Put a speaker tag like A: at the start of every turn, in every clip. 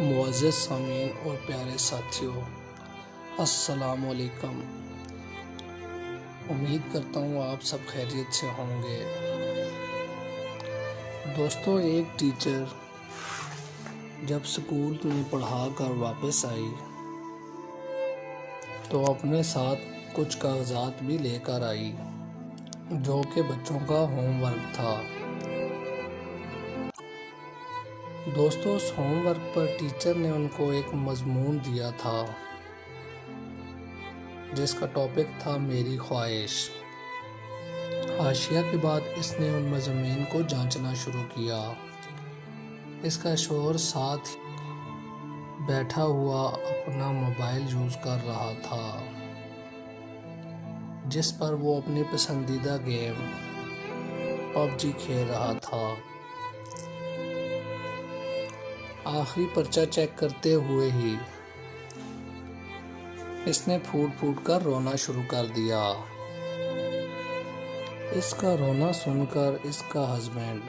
A: मुअज़्ज़ज़ सामीन और प्यारे साथियों, अस्सलाम वालेकुम। उम्मीद करता हूँ आप सब खैरियत से होंगे। दोस्तों, एक टीचर जब स्कूल में पढ़ा कर वापस आई तो अपने साथ कुछ कागजात भी लेकर आई जो कि बच्चों का होमवर्क था। दोस्तों, उस होमवर्क पर टीचर ने उनको एक मजमून दिया था जिसका टॉपिक था मेरी ख्वाहिश। हाशिया के बाद इसने उन मज़ामीन को जांचना शुरू किया। इसका शौहर साथ बैठा हुआ अपना मोबाइल यूज़ कर रहा था जिस पर वो अपनी पसंदीदा गेम पबजी खेल रहा था। आखिरी पर्चा चेक करते हुए ही इसने फूट फूट कर रोना शुरू कर दिया। इसका रोना सुनकर इसका हस्बैंड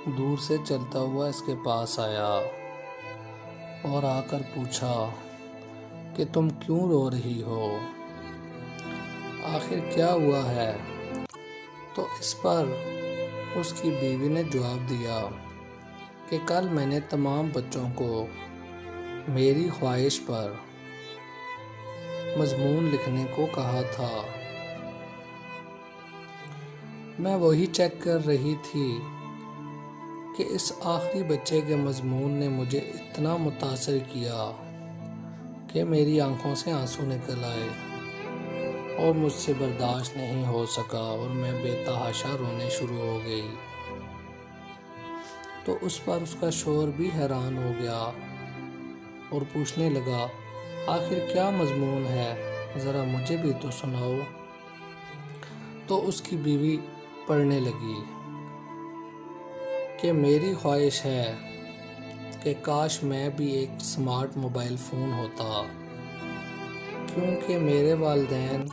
A: दूर से चलता हुआ इसके पास आया और आकर पूछा कि तुम क्यों रो रही हो, आखिर क्या हुआ है। तो इस पर उसकी बीवी ने जवाब दिया कि कल मैंने तमाम बच्चों को मेरी ख्वाहिश पर मजमून लिखने को कहा था। मैं वही चेक कर रही थी कि इस आखिरी बच्चे के मजमून ने मुझे इतना मुतासर किया कि मेरी आंखों से आंसू निकल आए और मुझसे बर्दाश्त नहीं हो सका और मैं बेतहाशा रोने शुरू हो गई। तो उस पर उसका शौहर भी हैरान हो गया और पूछने लगा, आखिर क्या मजमून है, ज़रा मुझे भी तो सुनाओ। तो उसकी बीवी पढ़ने लगी कि मेरी ख्वाहिश है कि काश मैं भी एक स्मार्ट मोबाइल फ़ोन होता, क्योंकि मेरे वालिदैन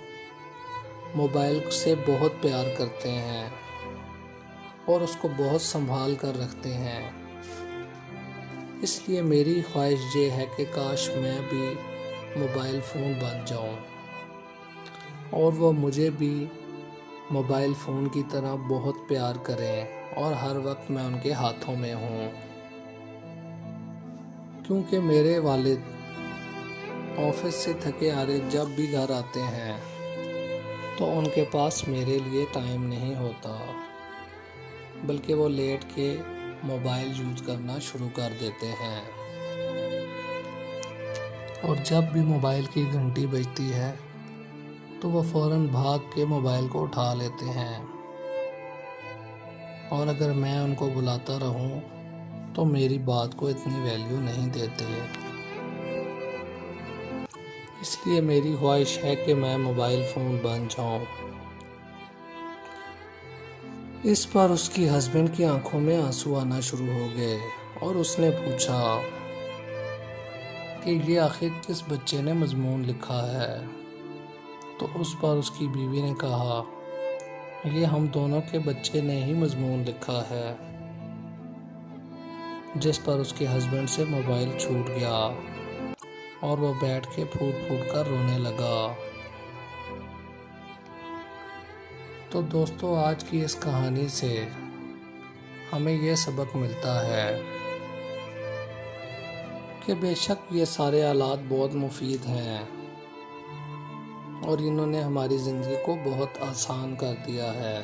A: मोबाइल से बहुत प्यार करते हैं और उसको बहुत संभाल कर रखते हैं। इसलिए मेरी ख्वाहिश ये है कि काश मैं भी मोबाइल फ़ोन बन जाऊं और वो मुझे भी मोबाइल फ़ोन की तरह बहुत प्यार करें और हर वक्त मैं उनके हाथों में हूं, क्योंकि मेरे वालिद ऑफिस से थके हारे जब भी घर आते हैं तो उनके पास मेरे लिए टाइम नहीं होता, बल्कि वो लेट के मोबाइल यूज़ करना शुरू कर देते हैं। और जब भी मोबाइल की घंटी बजती है तो वो फ़ौरन भाग के मोबाइल को उठा लेते हैं, और अगर मैं उनको बुलाता रहूं तो मेरी बात को इतनी वैल्यू नहीं देते। इसलिए मेरी ख्वाहिश है कि मैं मोबाइल फ़ोन बन जाऊं। इस पर उसकी हस्बैंड की आंखों में आंसू आना शुरू हो गए और उसने पूछा कि ये आखिर किस बच्चे ने मजमून लिखा है। तो उस पर उसकी बीवी ने कहा, ये हम दोनों के बच्चे ने ही मजमून लिखा है। जिस पर उसके हस्बैंड से मोबाइल छूट गया और वो बैठ के फूट फूट कर रोने लगा। तो दोस्तों, आज की इस कहानी से हमें यह सबक मिलता है कि बेशक ये सारे आलात बहुत मुफीद हैं और इन्होंने हमारी ज़िंदगी को बहुत आसान कर दिया है,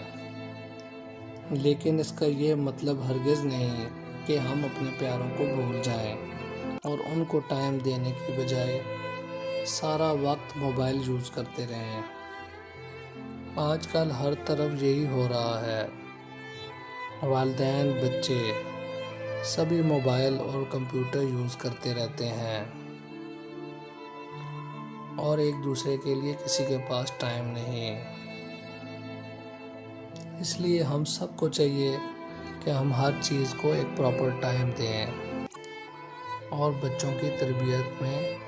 A: लेकिन इसका ये मतलब हरगिज़ नहीं कि हम अपने प्यारों को भूल जाएं और उनको टाइम देने की बजाय सारा वक्त मोबाइल यूज़ करते रहें। आजकल हर तरफ यही हो रहा है। वालिदैन, बच्चे सभी मोबाइल और कंप्यूटर यूज़ करते रहते हैं और एक दूसरे के लिए किसी के पास टाइम नहीं। इसलिए हम सबको चाहिए कि हम हर चीज़ को एक प्रॉपर टाइम दें और बच्चों की तरबियत में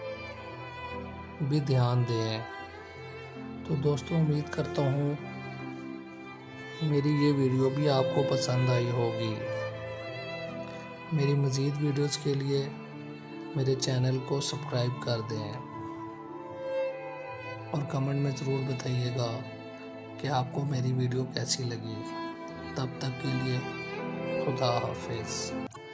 A: भी ध्यान दें। तो दोस्तों, उम्मीद करता हूँ मेरी ये वीडियो भी आपको पसंद आई होगी। मेरी मज़ीद वीडियोस के लिए मेरे चैनल को सब्सक्राइब कर दें और कमेंट में ज़रूर बताइएगा कि आपको मेरी वीडियो कैसी लगी। तब तक के लिए खुदा हाफिज़।